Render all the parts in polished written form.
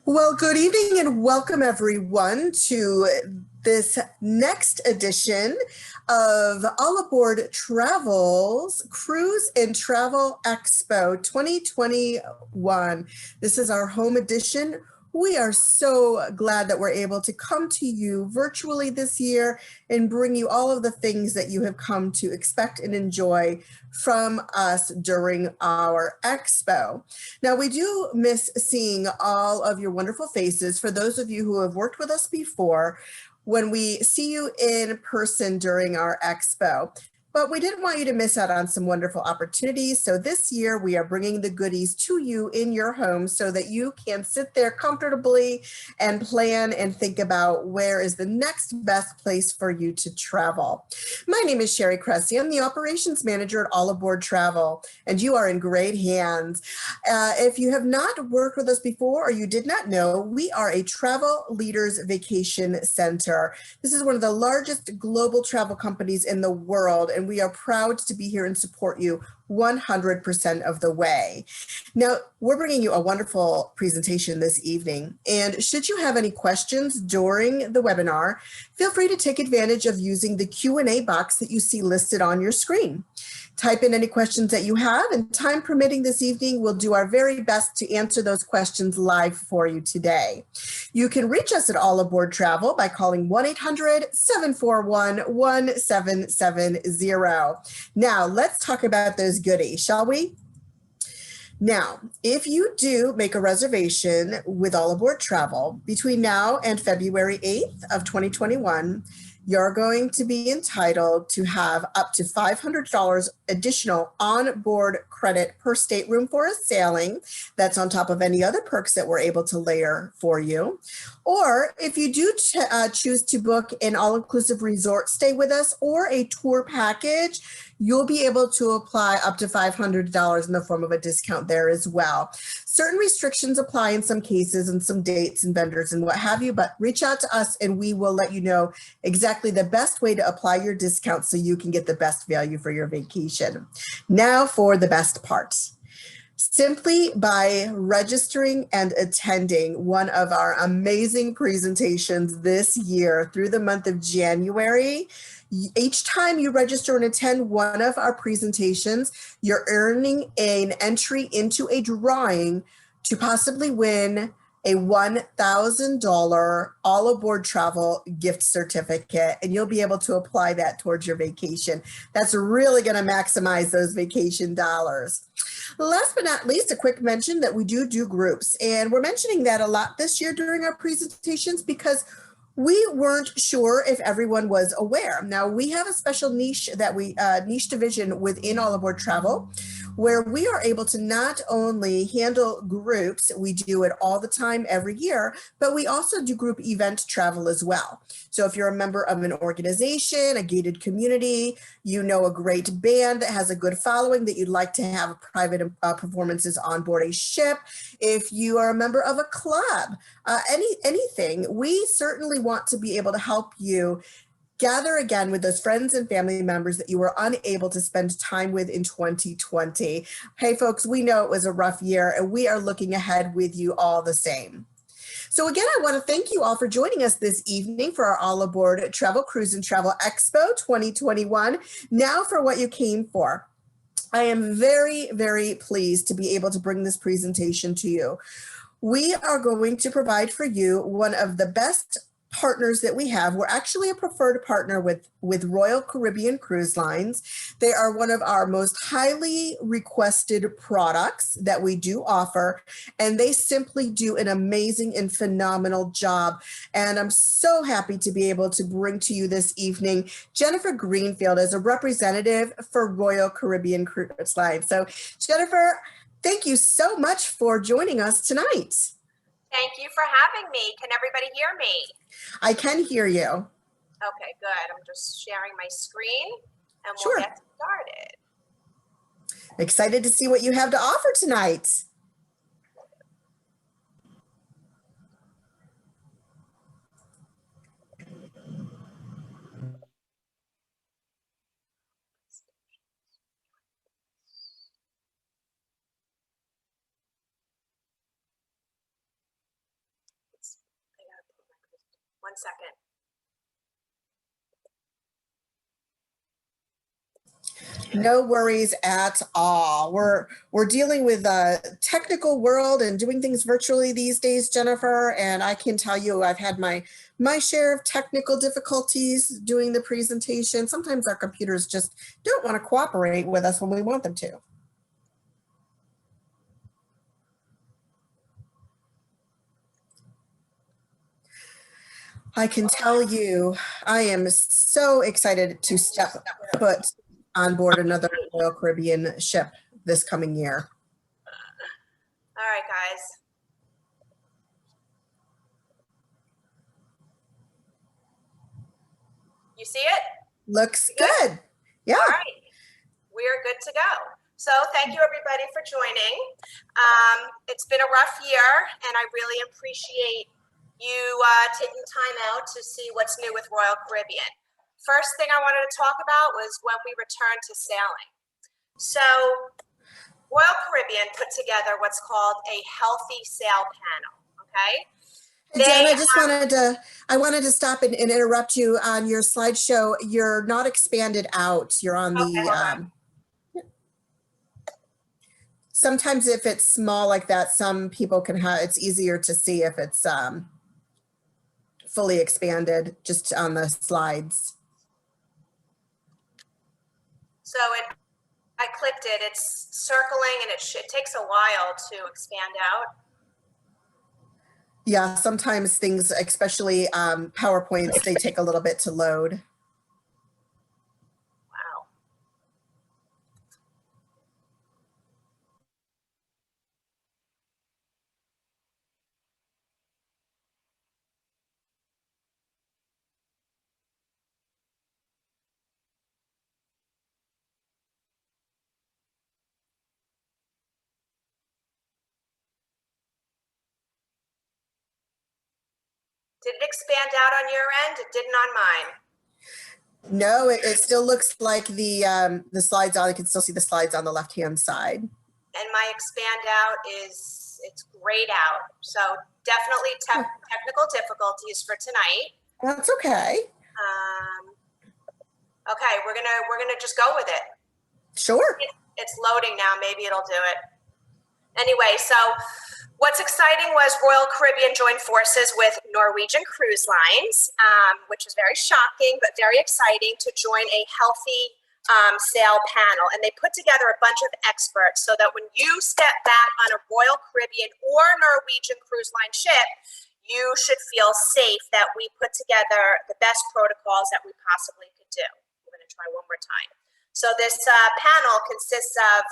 Well, good evening and welcome everyone to this next edition of All Aboard Travel's Cruise and Travel Expo 2021. This is our home edition. We are so glad that we're able to come to you virtually this year and bring you all of the things that you have come to expect and enjoy from us during our expo. Now, we do miss seeing all of your wonderful faces. For those of you who have worked with us before, when we see you in person during our expo. But we didn't want you to miss out on some wonderful opportunities. So this year we are bringing the goodies to you in your home so that you can sit there comfortably and plan and think about where is the next best place for you to travel. My name is Sherry Cressy. I'm the operations manager at All Aboard Travel, and you are in great hands. If you have not worked with us before or you did not know, we are a travel leaders vacation center. This is one of the largest global travel companies in the world, and we are proud to be here and support you 100% of the way. Now, we're bringing you a wonderful presentation this evening, and should you have any questions during the webinar, feel free to take advantage of using the Q&A box that you see listed on your screen. Type in any questions that you have, and time permitting this evening, we'll do our very best to answer those questions live for you today. You can reach us at All Aboard Travel by calling 1-800-741-1770. Now, let's talk about those goodies, shall we? Now, if you do make a reservation with All Aboard Travel between now and February 8th of 2021, you're going to be entitled to have up to $500 additional on-board credit per stateroom for a sailing. That's on top of any other perks that we're able to layer for you. Or if you do choose to book an all-inclusive resort stay with us or a tour package, you'll be able to apply up to $500 in the form of a discount there as well. Certain restrictions apply in some cases and some dates and vendors and what have you, but reach out to us and we will let you know exactly the best way to apply your discount so you can get the best value for your vacation. Now for the best part. Simply by registering and attending one of our amazing presentations this year through the month of January, each time you register and attend one of our presentations, you're earning an entry into a drawing to possibly win a $1,000 All Aboard Travel gift certificate, and you'll be able to apply that towards your vacation. That's really going to maximize those vacation dollars. Last but not least, a quick mention that we do groups, and we're mentioning that a lot this year during our presentations because we weren't sure if everyone was aware. Now, we have a special niche that niche division within All Aboard Travel, where we are able to not only handle groups, we do it all the time every year, but we also do group event travel as well. So if you're a member of an organization, a gated community, you know a great band that has a good following that you'd like to have private performances on board a ship, if you are a member of a club, anything, we certainly want to be able to help you gather again with those friends and family members that you were unable to spend time with in 2020. Hey folks, we know it was a rough year and we are looking ahead with you all the same. So again, I want to thank you all for joining us this evening for our All Aboard Travel Cruise and Travel Expo 2021. Now for what you came for. I am very, very pleased to be able to bring this presentation to you. We are going to provide for you one of the best partners that we have. We're actually a preferred partner with Royal Caribbean Cruise Lines. They are one of our most highly requested products that we do offer, and they simply do an amazing and phenomenal job. And I'm so happy to be able to bring to you this evening Jennifer Greenfield as a representative for Royal Caribbean Cruise Lines. So Jennifer, thank you so much for joining us tonight. Thank you for having me. Can everybody hear me? I can hear you. Okay, good. I'm just sharing my screen and we'll Sure. get started. Excited to see what you have to offer tonight. 1 second. No worries at all. We're dealing with a technical world and doing things virtually these days, Jennifer. And I can tell you, I've had my share of technical difficulties doing the presentation. Sometimes our computers just don't want to cooperate with us when we want them to. I can tell you, I am so excited to step foot on board another Royal Caribbean ship this coming year. All right, guys. You see it? Looks good. Yeah. All right. We're good to go. So thank you everybody for joining. It's been a rough year and I really appreciate you taking time out to see what's new with Royal Caribbean. First thing I wanted to talk about was when we return to sailing. So Royal Caribbean put together what's called a healthy sail panel, okay? Jen, I wanted to stop and interrupt you on your slideshow. You're not expanded out. You're on the, sometimes if it's small like that, some people can have, it's easier to see if it's fully expanded just on the slides. So I clicked it, it's circling and it takes a while to expand out. Yeah, sometimes things, especially PowerPoints, they take a little bit to load. Wow. Did it expand out on your end? It didn't on mine. No, it still looks like the slides on. I can still see the slides on the left-hand side. And my expand out it's grayed out. So definitely technical difficulties for tonight. That's okay. Okay, we're gonna just go with it. Sure. It's loading now. Maybe it'll do it. Anyway, so what's exciting was Royal Caribbean joined forces with Norwegian Cruise Lines, which is very shocking, but very exciting to join a healthy sail panel. And they put together a bunch of experts so that when you step back on a Royal Caribbean or Norwegian Cruise Line ship, you should feel safe that we put together the best protocols that we possibly could do. I'm going to try one more time. So this panel consists of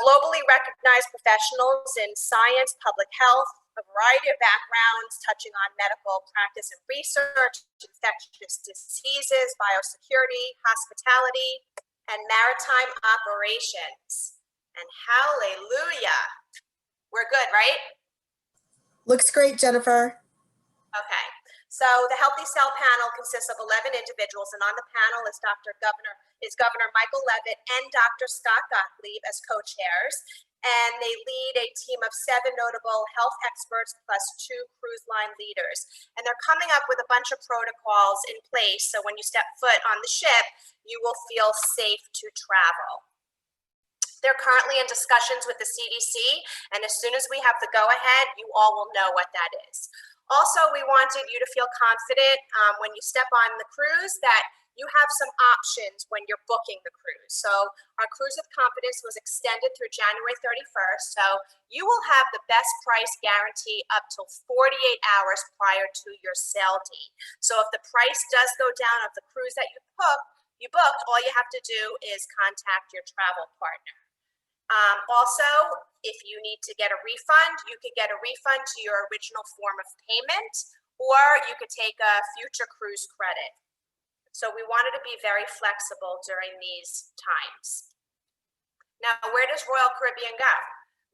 globally recognized professionals in science, public health, a variety of backgrounds touching on medical practice and research, infectious diseases, biosecurity, hospitality, and maritime operations. And hallelujah, we're good, right? Looks great, Jennifer. Okay, so the Healthy Cell panel consists of 11 individuals, and on the panel is Governor Michael Levitt and Dr. Scott Gottlieb as co-chairs, and they lead a team of 7 notable health experts plus 2 cruise line leaders. And they're coming up with a bunch of protocols in place, so when you step foot on the ship, you will feel safe to travel. They're currently in discussions with the CDC, and as soon as we have the go-ahead, you all will know what that is. Also, we wanted you to feel confident when you step on the cruise that you have some options when you're booking the cruise. So our Cruise with Confidence was extended through January 31st, so you will have the best price guarantee up till 48 hours prior to your sail date. So if the price does go down of the cruise that you booked, all you have to do is contact your travel partner. Also, if you need to get a refund, you could get a refund to your original form of payment, or you could take a future cruise credit. So we wanted to be very flexible during these times. Now, where does Royal Caribbean go?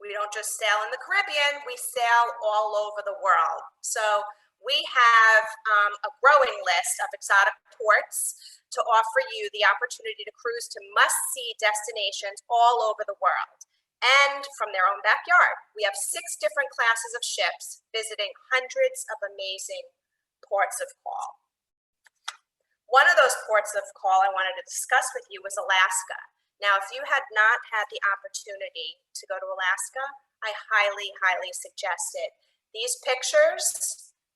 We don't just sail in the Caribbean, we sail all over the world. So we have a growing list of exotic ports to offer you the opportunity to cruise to must-see destinations all over the world and from their own backyard. We have 6 different classes of ships visiting hundreds of amazing ports of call. One of those ports of call I wanted to discuss with you was Alaska. Now, if you had not had the opportunity to go to Alaska, I highly, highly suggest it. These pictures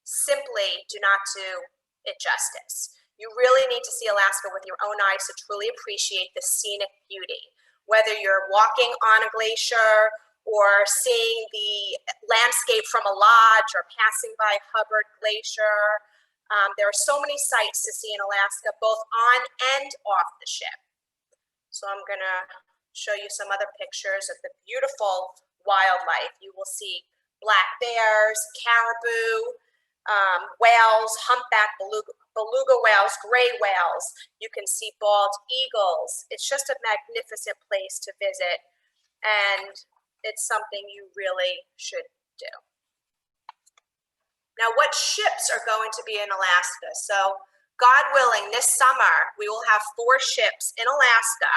simply do not do it justice. You really need to see Alaska with your own eyes to truly appreciate the scenic beauty. Whether you're walking on a glacier or seeing the landscape from a lodge or passing by Hubbard Glacier, there are so many sights to see in Alaska, both on and off the ship. So I'm gonna show you some other pictures of the beautiful wildlife. You will see black bears, caribou, whales, humpback beluga whales, gray whales. You can see bald eagles. It's just a magnificent place to visit, and it's something you really should do. Now, what ships are going to be in Alaska? So, God willing, this summer, we will have 4 ships in Alaska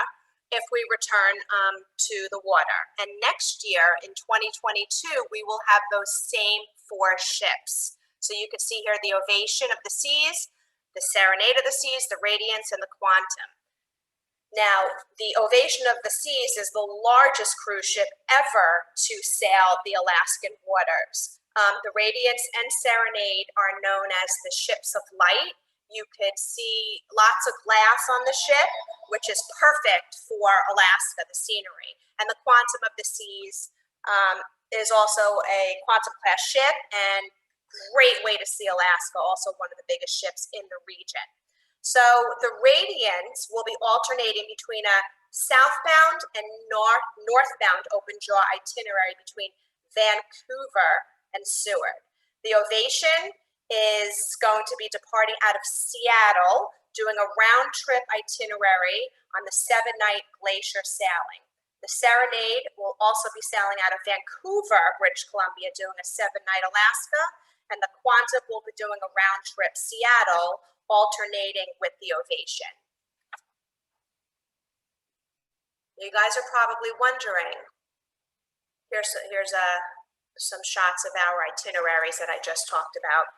if we return to the water. And next year, in 2022, we will have those same 4 ships. So you can see here the Ovation of the Seas, the Serenade of the Seas, the Radiance, and the Quantum. Now, the Ovation of the Seas is the largest cruise ship ever to sail the Alaskan waters. The Radiance and Serenade are known as the ships of light. You could see lots of glass on the ship, which is perfect for Alaska, the scenery. And the Quantum of the Seas is also a Quantum class ship, and great way to see Alaska, also one of the biggest ships in the region. So the Radiance will be alternating between a southbound and northbound open jaw itinerary between Vancouver and Seward. The Ovation is going to be departing out of Seattle, doing a round trip itinerary on the 7-night glacier sailing. The Serenade will also be sailing out of Vancouver, British Columbia, doing a 7-night Alaska, and the Quantum will be doing a round trip Seattle, alternating with the Ovation. You guys are probably wondering, here's some shots of our itineraries that I just talked about.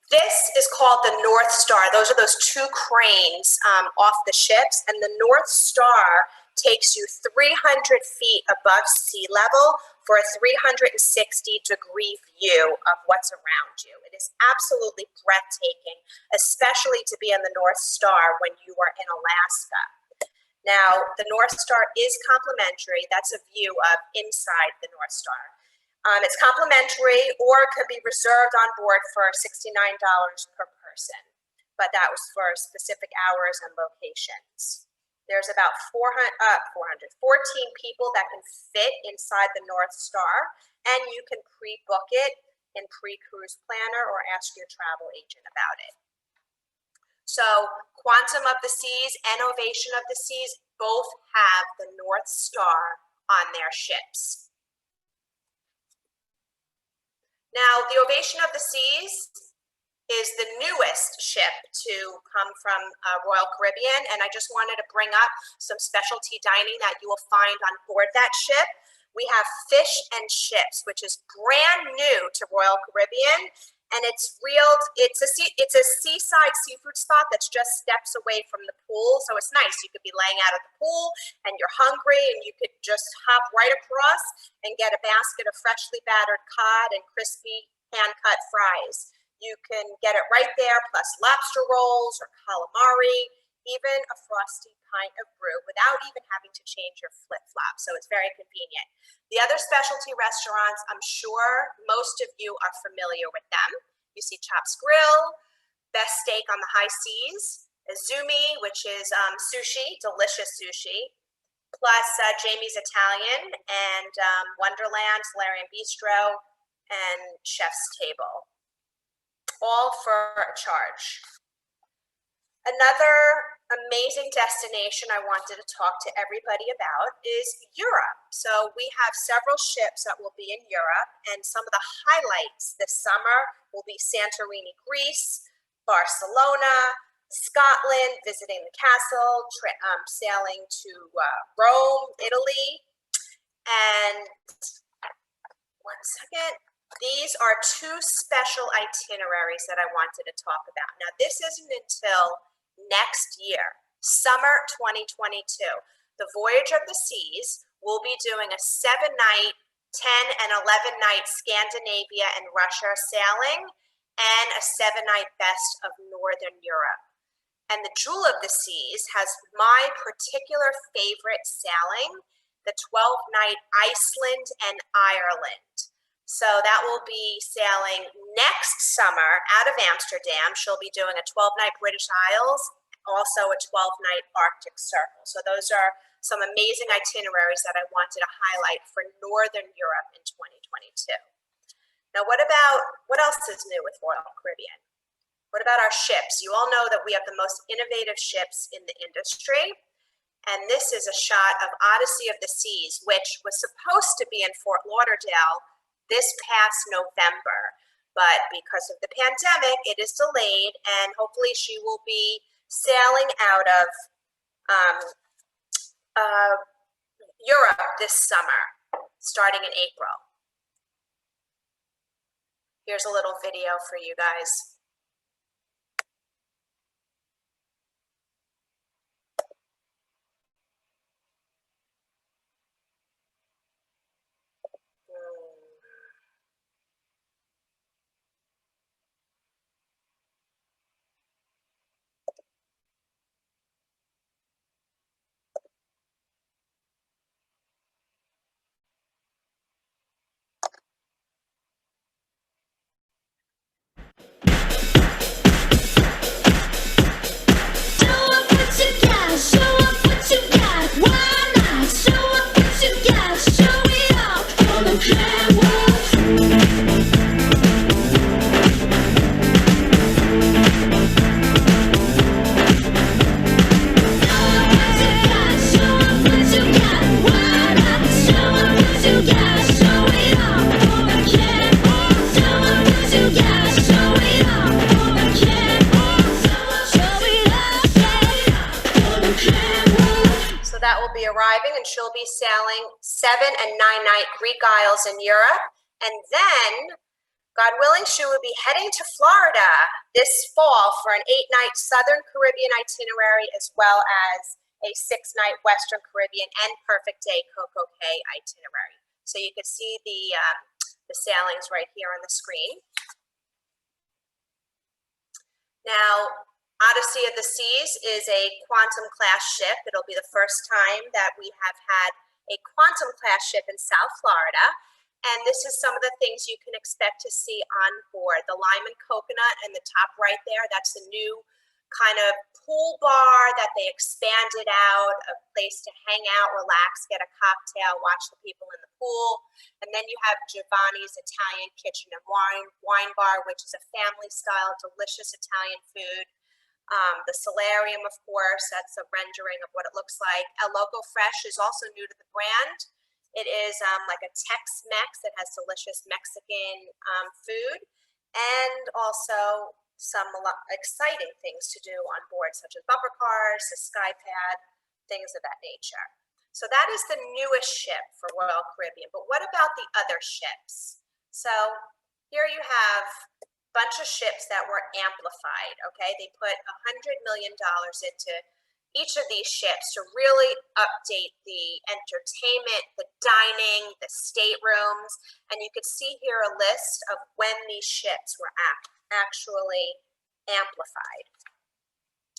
This is called the North Star. Those are those 2 cranes off the ships, and the North Star takes you 300 feet above sea level for a 360-degree view of what's around you. It is absolutely breathtaking, especially to be on the North Star when you are in Alaska. Now, the North Star is complimentary. That's a view of inside the North Star. It's complimentary, or it could be reserved on board for $69 per person, but that was for specific hours and locations. There's about 14 people that can fit inside the North Star, and you can pre-book it in Pre-Cruise Planner or ask your travel agent about it. So Quantum of the Seas and Ovation of the Seas both have the North Star on their ships. Now, the Ovation of the Seas is the newest ship to come from Royal Caribbean, and I just wanted to bring up some specialty dining that you will find on board that ship. We have Fish and Chips, which is brand new to Royal Caribbean, and it's a seaside seafood spot that's just steps away from the pool, so it's nice. You could be laying out at the pool and you're hungry, and you could just hop right across and get a basket of freshly battered cod and crispy hand-cut fries. You can get it right there, plus lobster rolls or calamari, even a frosty pint of brew without even having to change your flip-flop. So it's very convenient. The other specialty restaurants, I'm sure most of you are familiar with them. You see Chops Grill, Best Steak on the High Seas, Izumi, which is sushi, delicious sushi, plus Jamie's Italian and Wonderland, Solarium Bistro, and Chef's Table, all for a charge. Another amazing destination I wanted to talk to everybody about is Europe. So we have several ships that will be in Europe, and some of the highlights this summer will be Santorini, Greece, Barcelona, Scotland, visiting the castle, sailing to Rome, Italy, and one second, these are two special itineraries that I wanted to talk about. Now, this isn't until next year, summer 2022. The Voyage of the Seas will be doing a 7-night, 10 and 11-night Scandinavia and Russia sailing and a 7-night best of Northern Europe. And the Jewel of the Seas has my particular favorite sailing, the 12-night Iceland and Ireland. So that will be sailing next summer out of Amsterdam. She'll be doing a 12-night British Isles, also a 12-night Arctic Circle. So those are some amazing itineraries that I wanted to highlight for Northern Europe in 2022. Now, what else is new with Royal Caribbean? What about our ships? You all know that we have the most innovative ships in the industry. And this is a shot of Odyssey of the Seas, which was supposed to be in Fort Lauderdale this past November. But because of the pandemic, it is delayed, and hopefully she will be sailing out of Europe this summer, starting in April. Here's a little video for you guys. Arriving, and she'll be sailing 7 and 9-night Greek Isles in Europe, and then, God willing, she will be heading to Florida this fall for an 8-night Southern Caribbean itinerary, as well as a 6-night Western Caribbean and Perfect Day Coco Cay itinerary. So you can see the sailings right here on the screen. Now, Odyssey of the Seas is a Quantum class ship. It'll be the first time that we have had a Quantum class ship in South Florida. And this is some of the things you can expect to see on board. The lime and coconut in the top right there, that's the new kind of pool bar that they expanded out, a place to hang out, relax, get a cocktail, watch the people in the pool. And then you have Giovanni's Italian Kitchen and Wine Bar, which is a family-style, delicious Italian food. The solarium, of course, that's a rendering of what it looks like. El Loco Fresh is also new to the brand. It is like a Tex-Mex that has delicious Mexican food, and also some exciting things to do on board, such as bumper cars, the sky pad, things of that nature. So that is the newest ship for Royal Caribbean. But what about the other ships? So here you have bunch of ships that were amplified, okay? They put $100 million into each of these ships to really update the entertainment, the dining, the staterooms, and you could see here a list of when these ships were actually amplified.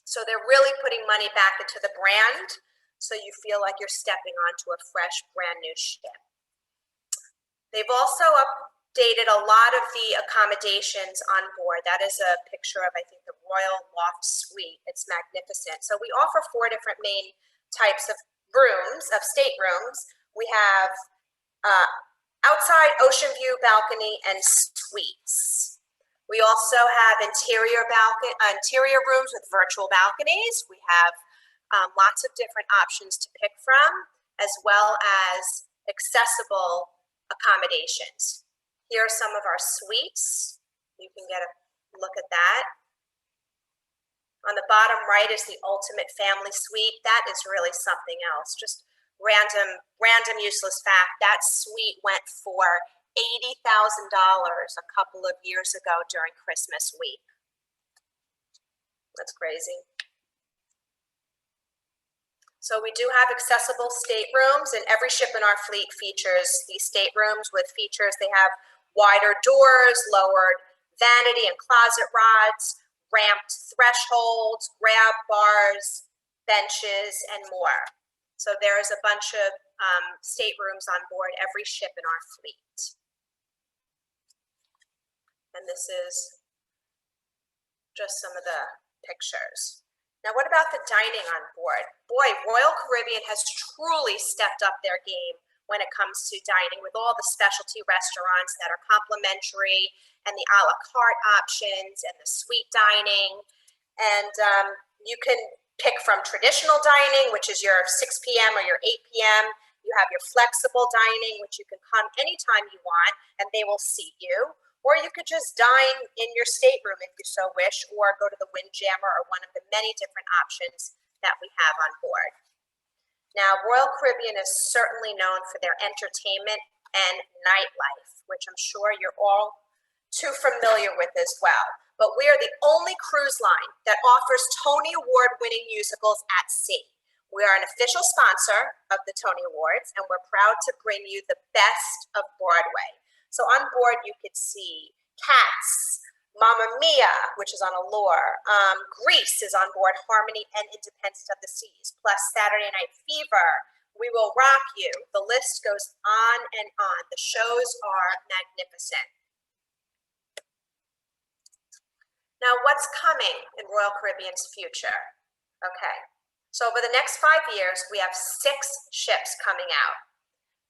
So they're really putting money back into the brand, so you feel like you're stepping onto a fresh, brand new ship. They've also updated a lot of the accommodations on board. That is a picture of, I think, the Royal Loft Suite. It's magnificent. So we offer 4 different main types of rooms, of staterooms. We have outside ocean view balcony and suites. We also have interior rooms with virtual balconies. We have lots of different options to pick from, as well as accessible accommodations. Here are some of our suites. You can get a look at that. On the bottom right is the ultimate family suite. That is really something else. Just random useless fact. That suite went for $80,000 a couple of years ago during Christmas week. That's crazy. So we do have accessible staterooms, and every ship in our fleet features these staterooms with features. They have wider doors, lowered vanity and closet rods, ramped thresholds, grab bars, benches, and more. So there's a bunch of staterooms on board every ship in our fleet. And this is just some of the pictures. Now, what about the dining on board? Boy, Royal Caribbean has truly stepped up their game when it comes to dining, with all the specialty restaurants that are complimentary, and the a la carte options, and the suite dining. And you can pick from traditional dining, which is your 6 p.m. or your 8 p.m. You have your flexible dining, which you can come anytime you want, and they will seat you. Or you could just dine in your stateroom if you so wish, or go to the Windjammer, or one of the many different options that we have on board. Now, Royal Caribbean is certainly known for their entertainment and nightlife, which I'm sure you're all too familiar with as well. But we are the only cruise line that offers Tony Award-winning musicals at sea. We are an official sponsor of the Tony Awards, and we're proud to bring you the best of Broadway. So on board, you could see Cats, Mamma Mia, which is on Allure. Grease is on board, Harmony and Independence of the Seas, plus Saturday Night Fever, We Will Rock You. The list goes on and on. The shows are magnificent. Now, what's coming in Royal Caribbean's future? Okay, so over the next 5 years, we have 6 ships coming out.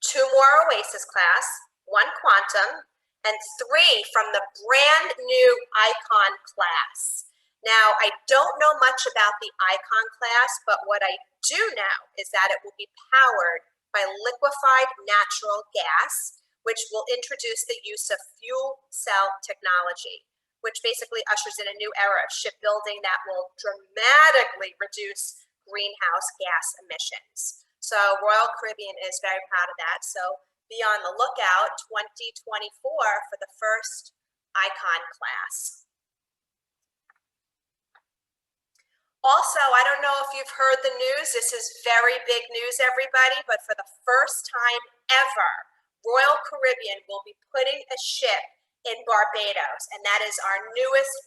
2 more Oasis class, 1 Quantum, and 3 from the brand new Icon class. Now, I don't know much about the Icon class, but what I do know is that it will be powered by liquefied natural gas, which will introduce the use of fuel cell technology, which basically ushers in a new era of shipbuilding that will dramatically reduce greenhouse gas emissions. So Royal Caribbean is very proud of that. So be on the lookout 2024 for the first Icon class. Also, I don't know if you've heard the news. This is very big news, everybody, but for the first time ever, Royal Caribbean will be putting a ship in Barbados, and that is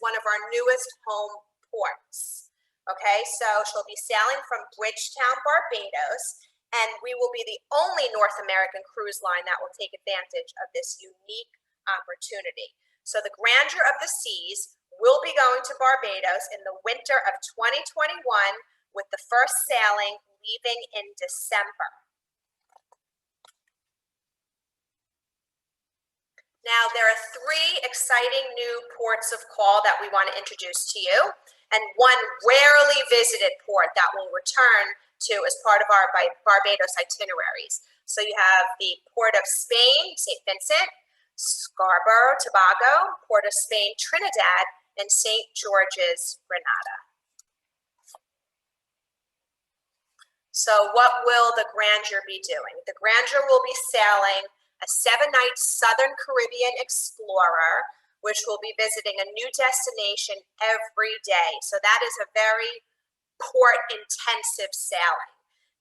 one of our newest home ports. Okay, so she'll be sailing from Bridgetown, Barbados, and we will be the only North American cruise line that will take advantage of this unique opportunity. So the Grandeur of the Seas will be going to Barbados in the winter of 2021, with the first sailing leaving in December. Now, there are 3 exciting new ports of call that we want to introduce to you, and 1 rarely visited port that will return to as part of our Barbados itineraries. So you have the Port of Spain, St. Vincent, Scarborough, Tobago, Port of Spain, Trinidad, and St. George's, Grenada. So what will the Grandeur be doing? The Grandeur will be sailing a 7-night Southern Caribbean explorer, which will be visiting a new destination every day. So that is a very port-intensive sailing.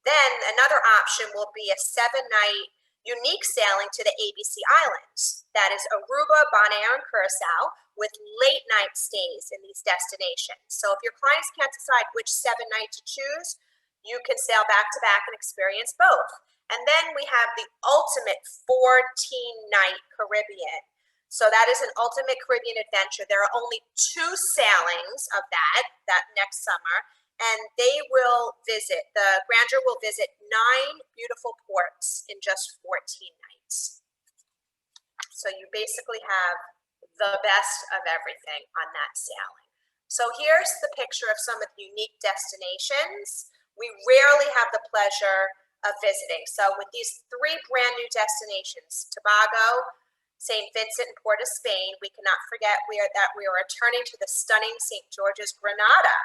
Then another option will be a 7-night unique sailing to the ABC Islands. That is Aruba, Bonaire, and Curacao, with late-night stays in these destinations. So if your clients can't decide which 7-night to choose, you can sail back-to-back and experience both. And then we have the ultimate 14-night Caribbean. So that is an ultimate Caribbean adventure. There are only 2 sailings of that next summer, and the Grandeur will visit 9 beautiful ports in just 14 nights. So you basically have the best of everything on that sailing. So here's the picture of some of the unique destinations we rarely have the pleasure of visiting. So with these 3 brand new destinations, Tobago, St. Vincent, and Port of Spain, we cannot forget we are returning to the stunning St. George's, Grenada.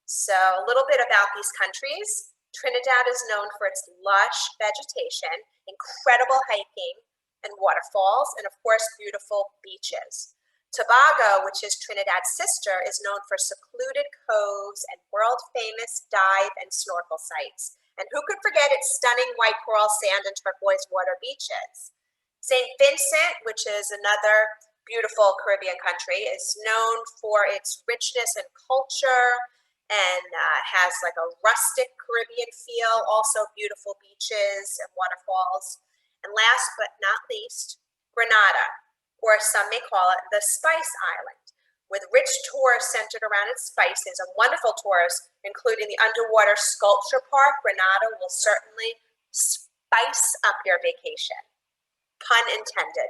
So a little bit about these countries. Trinidad is known for its lush vegetation, incredible hiking, and waterfalls, and of course, beautiful beaches. Tobago, which is Trinidad's sister, is known for secluded coves and world-famous dive and snorkel sites. And who could forget its stunning white coral sand and turquoise water beaches? St. Vincent, which is another beautiful Caribbean country, is known for its richness and culture and has like a rustic Caribbean feel, also beautiful beaches and waterfalls. And last but not least, Grenada, or some may call it the Spice Island, with rich tours centered around its spices and wonderful tours, including the underwater sculpture park. Grenada will certainly spice up your vacation, pun intended.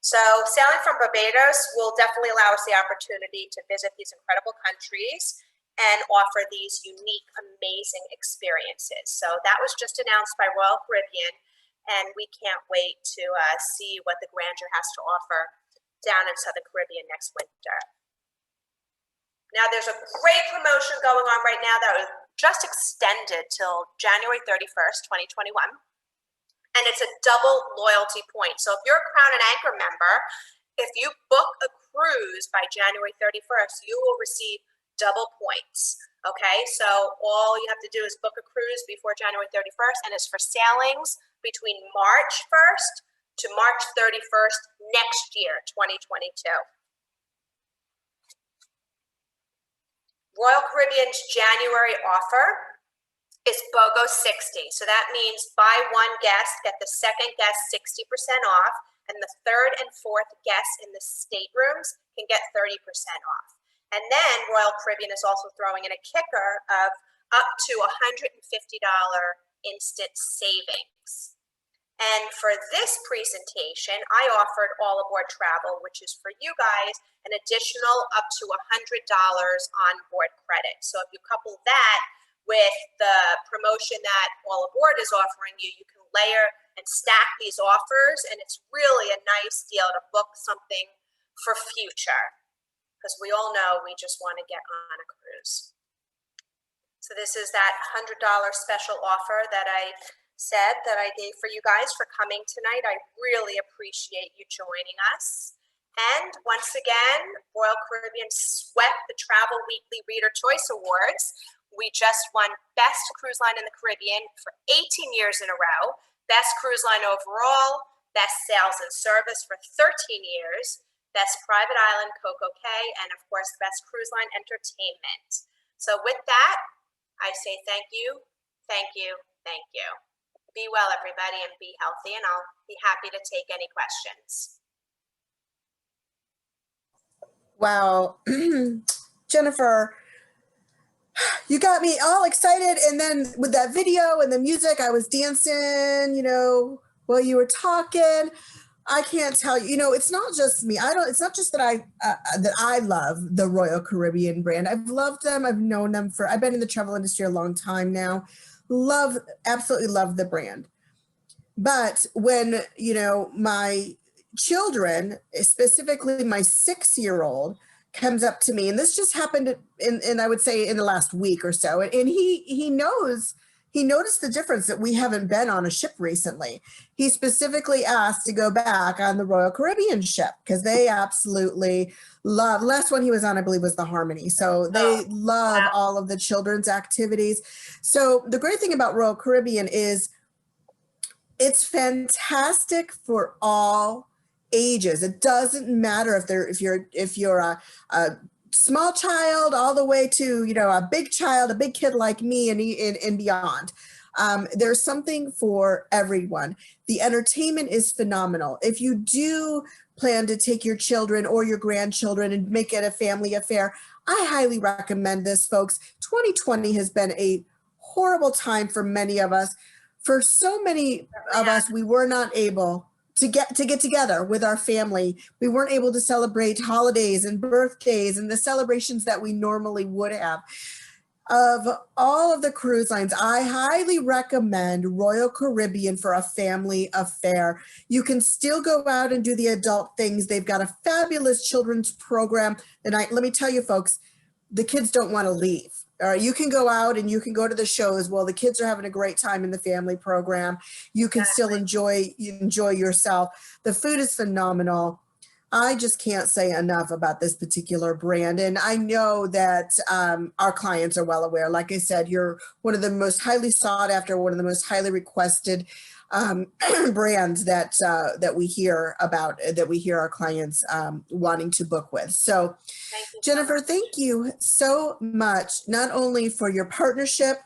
So sailing from Barbados will definitely allow us the opportunity to visit these incredible countries and offer these unique, amazing experiences. So that was just announced by Royal Caribbean, and we can't wait to see what the grandeur has to offer down in Southern Caribbean next winter. Now there's a great promotion going on right now that was just extended till January 31st, 2021. And it's a double loyalty point. So if you're a Crown and Anchor member, if you book a cruise by January 31st, you will receive double points. Okay, so all you have to do is book a cruise before January 31st, and it's for sailings between March 1st to March 31st next year, 2022. Royal Caribbean's January offer is BOGO 60. So that means buy one guest, get the second guest 60% off, and the third and fourth guests in the staterooms can get 30% off. And then Royal Caribbean is also throwing in a kicker of up to $150 instant savings. And for this presentation, I offered All Aboard Travel, which is for you guys, an additional up to $100 on board credit. So if you couple that with the promotion that All Aboard is offering you, you can layer and stack these offers, and it's really a nice deal to book something for future, because we all know we just want to get on a cruise. So this is that $100 special offer that I said that I gave for you guys for coming tonight. I really appreciate you joining us. And once again, Royal Caribbean swept the Travel Weekly Reader Choice Awards. We just won Best Cruise Line in the Caribbean for 18 years in a row, Best Cruise Line overall, Best Sales and Service for 13 years, Best Private Island, Coco Cay, and of course, Best Cruise Line Entertainment. So with that, I say thank you, thank you, thank you. Be well, everybody, and be healthy, and I'll be happy to take any questions. Wow. Jennifer, you got me all excited. And then with that video and the music, I was dancing, while you were talking. I can't tell you, it's not just me. It's not just that I love the Royal Caribbean brand. I've loved them. I've known them I've been in the travel industry a long time now. Absolutely love the brand. But when, my children, specifically my 6-year-old, comes up to me, and this just happened in I would say in the last week or so, and he noticed the difference that we haven't been on a ship recently. He specifically asked to go back on the Royal Caribbean ship because they absolutely love. Last one he was on, I believe, was the Harmony. So they love all of the children's activities. So the great thing about Royal Caribbean is it's fantastic for all ages. It doesn't matter if you're a small child all the way to a big child, a big kid like me, and beyond. There's something for everyone. The entertainment is phenomenal. If you do plan to take your children or your grandchildren and make it a family affair, I highly recommend this, folks. 2020 has been a horrible time for many of us. For so many of us, we were not able to get together with our family. We weren't able to celebrate holidays and birthdays and the celebrations that we normally would have. Of all of the cruise lines, I highly recommend Royal Caribbean for a family affair. You can still go out and do the adult things. They've got a fabulous children's program. And let me tell you, folks, the kids don't want to leave. You can go out and you can go to the shows while the kids are having a great time in the family program. You can still enjoy yourself. The food is phenomenal. I just can't say enough about this particular brand. And I know that our clients are well aware. Like I said, you're one of the most highly sought after, one of the most highly requested brands that we hear about, that we hear our clients wanting to book with. So Jennifer, thank you so much, not only for your partnership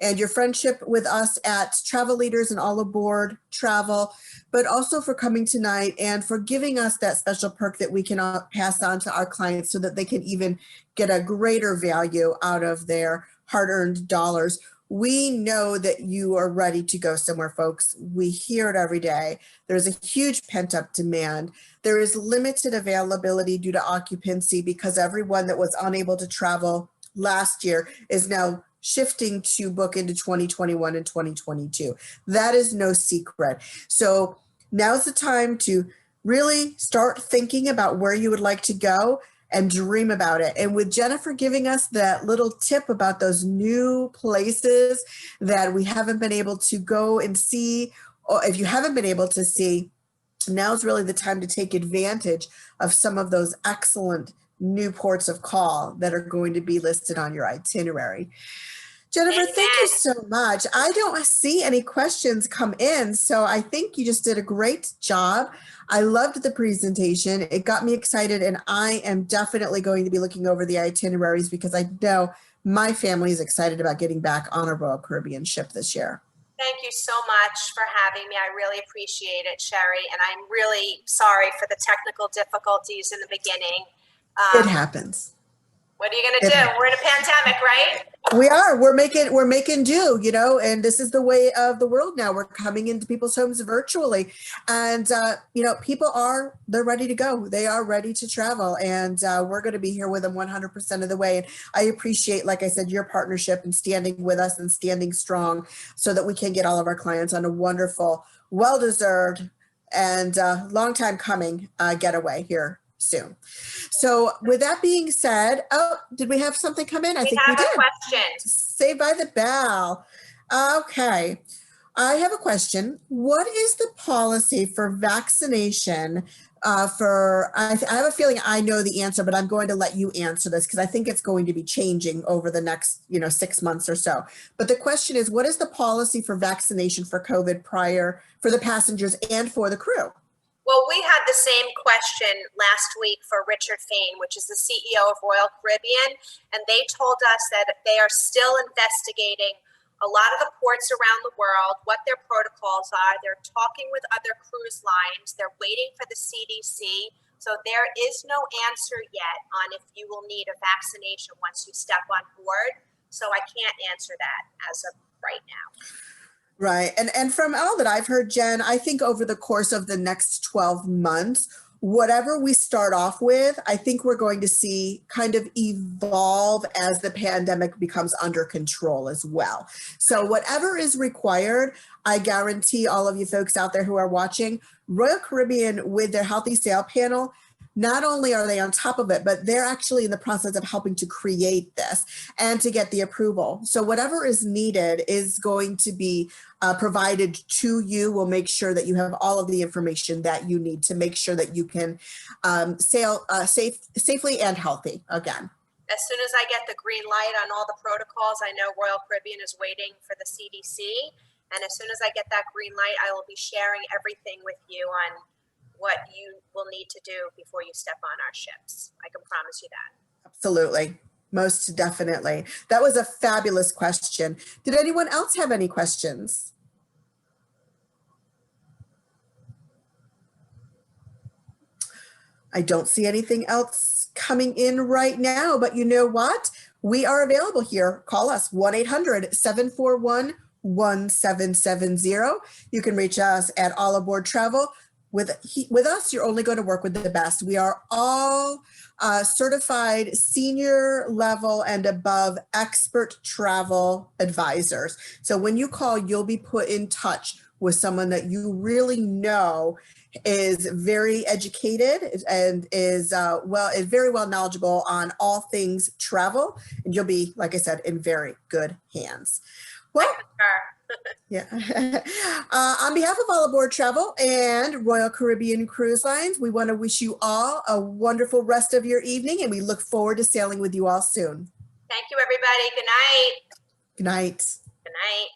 and your friendship with us at Travel Leaders and All Aboard Travel, but also for coming tonight and for giving us that special perk that we can pass on to our clients so that they can even get a greater value out of their hard-earned dollars. We know that you are ready to go somewhere, folks. We hear it every day. There's a huge pent-up demand. There is limited availability due to occupancy because everyone that was unable to travel last year is now shifting to book into 2021 and 2022. That is no secret. So now's the time to really start thinking about where you would like to go and dream about it. And with Jennifer giving us that little tip about those new places that we haven't been able to go and see, or if you haven't been able to see, now's really the time to take advantage of some of those excellent new ports of call that are going to be listed on your itinerary. Jennifer, thank you so much. I don't see any questions come in, so I think you just did a great job. I loved the presentation. It got me excited, and I am definitely going to be looking over the itineraries because I know my family is excited about getting back on a Royal Caribbean ship this year. Thank you so much for having me. I really appreciate it, Sherry, and I'm really sorry for the technical difficulties in the beginning. It happens. What are you going to do? We're in a pandemic, right? We are. We're making do, you know, and this is the way of the world now. We're coming into people's homes virtually. And, you know, they're ready to go. They are ready to travel. And we're going to be here with them 100% of the way. And I appreciate, like I said, your partnership and standing with us and standing strong so that we can get all of our clients on a wonderful, well-deserved, and long time coming getaway here soon. So with that being said, did we have something come in? I think we did. We have a question. Saved by the bell. Okay. I have a question. What is the policy for vaccination I have a feeling I know the answer, but I'm going to let you answer this because I think it's going to be changing over the next, 6 months or so. But the question is, what is the policy for vaccination for COVID for the passengers and for the crew? Well, we had the same question last week for Richard Fain, which is the CEO of Royal Caribbean, and they told us that they are still investigating a lot of the ports around the world, what their protocols are. They're talking with other cruise lines. They're waiting for the CDC. So there is no answer yet on if you will need a vaccination once you step on board. So I can't answer that as of right now. Right. And from all that I've heard, Jen, I think over the course of the next 12 months, whatever we start off with, I think we're going to see kind of evolve as the pandemic becomes under control as well. So whatever is required, I guarantee all of you folks out there who are watching, Royal Caribbean with their Healthy Sail panel, not only are they on top of it, but they're actually in the process of helping to create this and to get the approval. So whatever is needed is going to be provided to you. We'll make sure that you have all of the information that you need to make sure that you can sail safely and healthy again. As soon as I get the green light on all the protocols, I know Royal Caribbean is waiting for the CDC. And as soon as I get that green light, I will be sharing everything with you on what you will need to do before you step on our ships. I can promise you that. Absolutely. Most definitely. That was a fabulous question. Did anyone else have any questions? I don't see anything else coming in right now, but you know what? We are available here. Call us 1-800-741-1770. You can reach us at All Aboard Travel. With us, you're only going to work with the best. We are all certified senior level and above expert travel advisors. So when you call, you'll be put in touch with someone that you really know is very educated and is very well knowledgeable on all things travel, and you'll be, like I said, in very good hands. Well, yeah. On behalf of All Aboard Travel and Royal Caribbean Cruise Lines, we want to wish you all a wonderful rest of your evening, and we look forward to sailing with you all soon. Thank you, everybody. Good night. Good night. Good night.